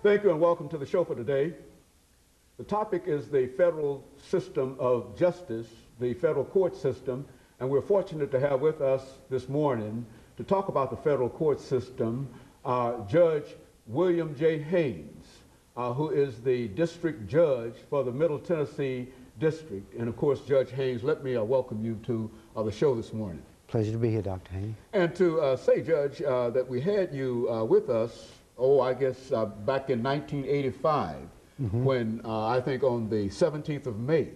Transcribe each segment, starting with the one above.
Thank you and welcome to the show for today. The topic is the federal system of justice, the federal court system, and we're fortunate to have with us this morning to talk about the federal court system, Judge William J. Haynes, who is the district judge for the Middle Tennessee District. And of course, Judge Haynes, let me welcome you to the show this morning. Pleasure to be here, Dr. Haynes. And to say, Judge, that we had you with us, I guess back in 1985, when I think on the 17th of May,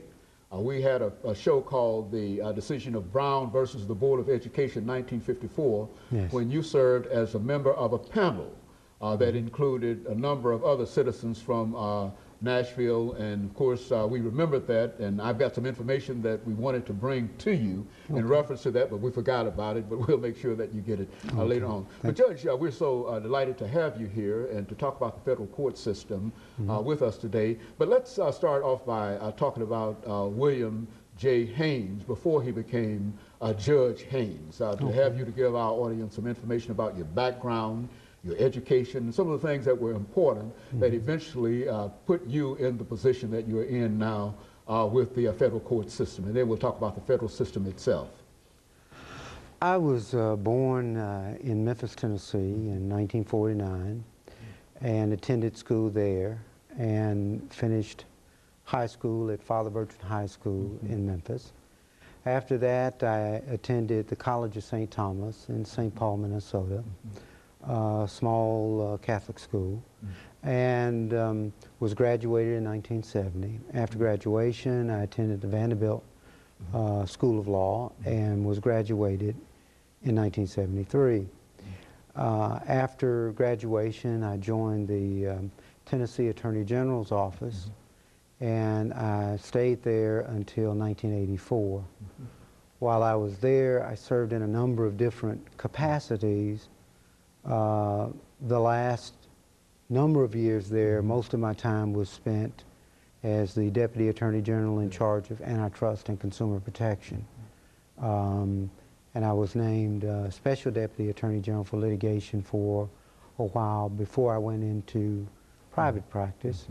we had a show called the Decision of Brown versus the Board of Education 1954, yes, when you served as a member of a panel that included a number of other citizens from Nashville, and of course we remembered that, and I've got some information that we wanted to bring to you in reference to that, but we forgot about it, but we'll make sure that you get it later on. But Judge, we're so delighted to have you here and to talk about the federal court system with us today. But let's start off by talking about William J. Haynes before he became Judge Haynes, to have you to give our audience some information about your background, your education, and some of the things that were important that eventually put you in the position that you're in now with the federal court system. And then we'll talk about the federal system itself. I was born in Memphis, Tennessee in 1949 and attended school there and finished high school at Father Bertrand High School in Memphis. After that, I attended the College of St. Thomas in St. Paul, Minnesota. Small Catholic school, and was graduated in 1970. After graduation, I attended the Vanderbilt School of Law and was graduated in 1973. After graduation, I joined the Tennessee Attorney General's office, and I stayed there until 1984. While I was there, I served in a number of different capacities. The last number of years there, most of my time was spent as the Deputy Attorney General in charge of antitrust and consumer protection. And I was named Special Deputy Attorney General for litigation for a while before I went into private practice.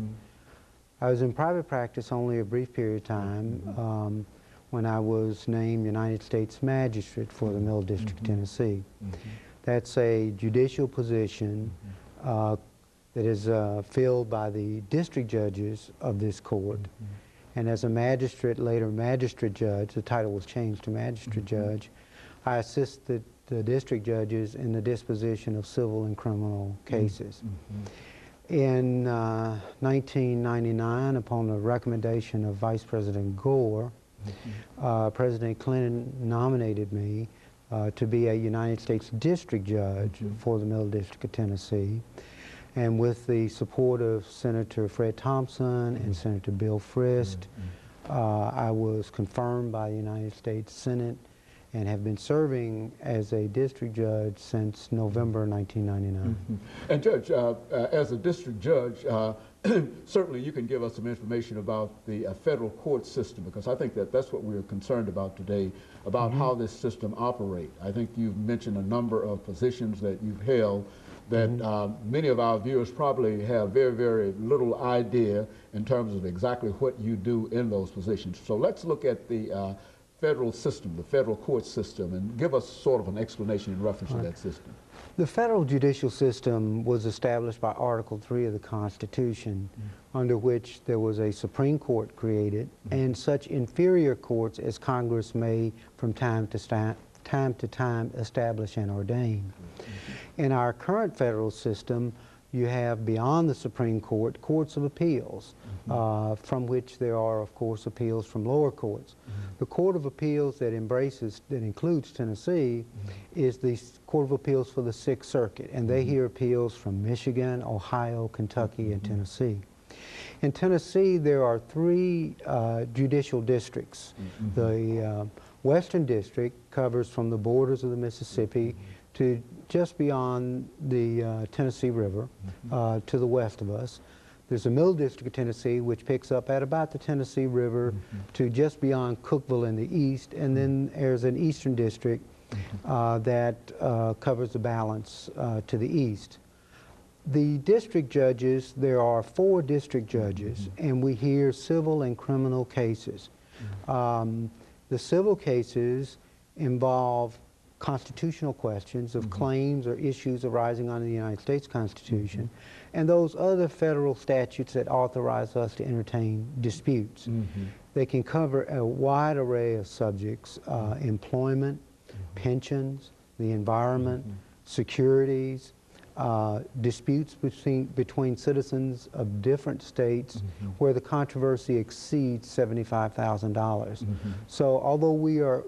I was in private practice only a brief period of time when I was named United States Magistrate for the Middle District of Tennessee. That's a judicial position that is filled by the district judges of this court. And as a magistrate, later magistrate judge, the title was changed to magistrate judge, I assist the district judges in the disposition of civil and criminal cases. In 1999, upon the recommendation of Vice President Gore, President Clinton nominated me to be a United States District Judge for the Middle District of Tennessee. And with the support of Senator Fred Thompson and Senator Bill Frist, I was confirmed by the United States Senate and have been serving as a district judge since November 1999. And Judge, as a district judge, certainly you can give us some information about the federal court system, because I think that that's what we're concerned about today, about how this system operates. I think you've mentioned a number of positions that you've held that many of our viewers probably have very, very little idea in terms of exactly what you do in those positions. So let's look at the federal system, the federal court system, and give us sort of an explanation in reference to that system. The federal judicial system was established by Article 3 of the Constitution, under which there was a Supreme Court created, and such inferior courts as Congress may from time to time establish and ordain. In our current federal system, you have, beyond the Supreme Court, courts of appeals, from which there are, of course, appeals from lower courts. The Court of Appeals that includes Tennessee is the Court of Appeals for the Sixth Circuit, and they hear appeals from Michigan, Ohio, Kentucky, and Tennessee. In Tennessee, there are three judicial districts. The Western District covers from the borders of the Mississippi to just beyond the Tennessee River, to the west of us. There's a Middle District of Tennessee, which picks up at about the Tennessee River to just beyond Cookeville in the east, and then there's an Eastern District that covers the balance to the east. The district judges, there are 4 district judges, and we hear civil and criminal cases. The civil cases involve constitutional questions of claims or issues arising under the United States Constitution, and those other federal statutes that authorize us to entertain disputes. They can cover a wide array of subjects: employment, pensions, the environment, securities, disputes between citizens of different states where the controversy exceeds $75,000. So although we are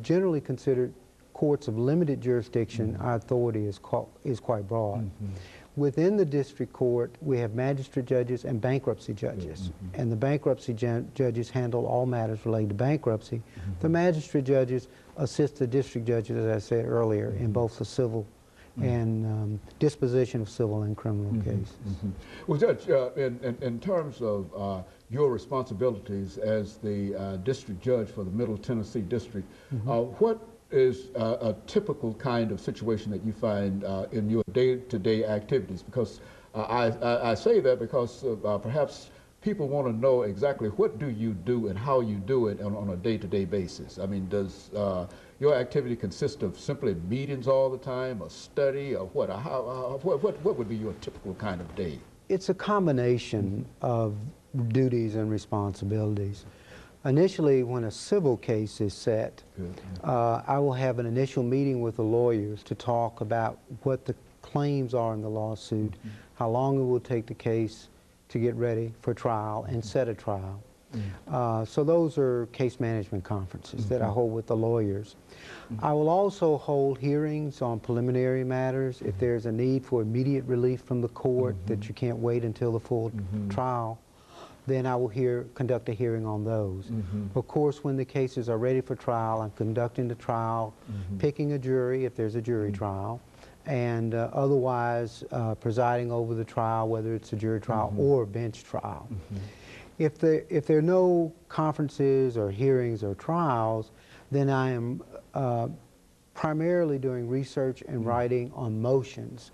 generally considered courts of limited jurisdiction, our authority is quite broad. Within the district court, we have magistrate judges and bankruptcy judges. And the bankruptcy judges handle all matters related to bankruptcy. The magistrate judges assist the district judges, as I said earlier, in both the civil and disposition of civil and criminal cases. Well, Judge, in terms of your responsibilities as the district judge for the Middle Tennessee District, what is a typical kind of situation that you find in your day-to-day activities? Because I say that because perhaps people want to know exactly what do you do and how you do it on a day-to-day basis. I mean, does your activity consist of simply meetings all the time, a study, or what? What would be your typical kind of day? It's a combination of duties and responsibilities. Initially, when a civil case is set, I will have an initial meeting with the lawyers to talk about what the claims are in the lawsuit, how long it will take the case to get ready for trial and set a trial. So those are case management conferences that I hold with the lawyers. I will also hold hearings on preliminary matters. If there's a need for immediate relief from the court that you can't wait until the full trial, then I will conduct a hearing on those. Of course, when the cases are ready for trial, I'm conducting the trial, picking a jury if there's a jury trial, and otherwise presiding over the trial, whether it's a jury trial or a bench trial. If there are no conferences or hearings or trials, then I am primarily doing research and writing on motions.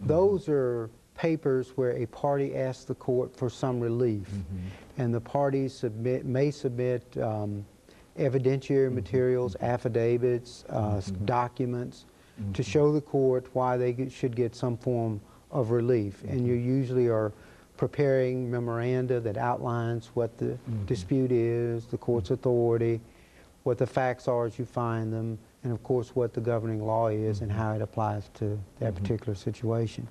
Those are papers where a party asks the court for some relief, and the parties may submit evidentiary materials, affidavits, documents to show the court why they should get some form of relief. And you usually are preparing memoranda that outlines what the dispute is, the court's authority, what the facts are as you find them, and of course what the governing law is and how it applies to that particular situation.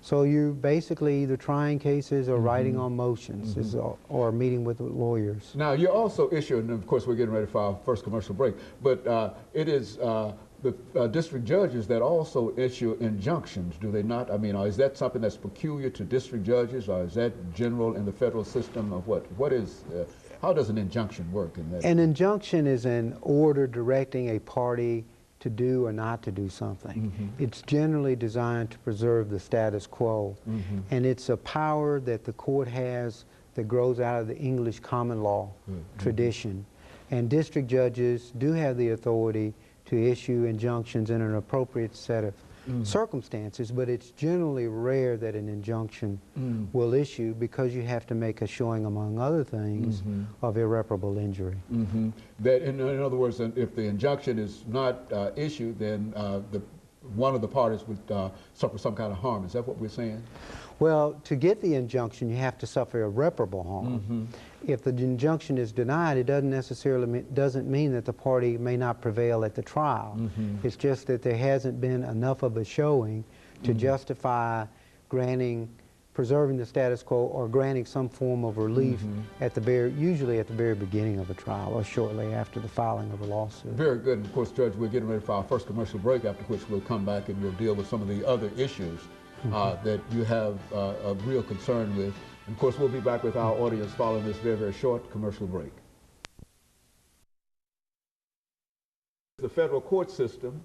So you're basically either trying cases or writing on motions or meeting with lawyers. Now, you also issue, and of course we're getting ready for our first commercial break, but it is the district judges that also issue injunctions, do they not? I mean, is that something that's peculiar to district judges, or is that general in the federal system, or what? What is, how does an injunction work in that? An injunction is an order directing a party to do or not to do something. It's generally designed to preserve the status quo, and it's a power that the court has that grows out of the English common law tradition. And district judges do have the authority to issue injunctions in an appropriate set of circumstances, but it's generally rare that an injunction will issue because you have to make a showing, among other things, of irreparable injury. That, in other words, if the injunction is not issued, then one of the parties would suffer some kind of harm. Is that what we're saying? Well, to get the injunction, you have to suffer irreparable harm. If the injunction is denied, it doesn't mean that the party may not prevail at the trial. It's just that there hasn't been enough of a showing to justify preserving the status quo or granting some form of relief usually at the very beginning of a trial or shortly after the filing of a lawsuit. Very good. And of course, Judge, we're getting ready for our first commercial break, after which we'll come back and we'll deal with some of the other issues that you have a real concern with. And of course, we'll be back with our audience following this very, very short commercial break. The federal court system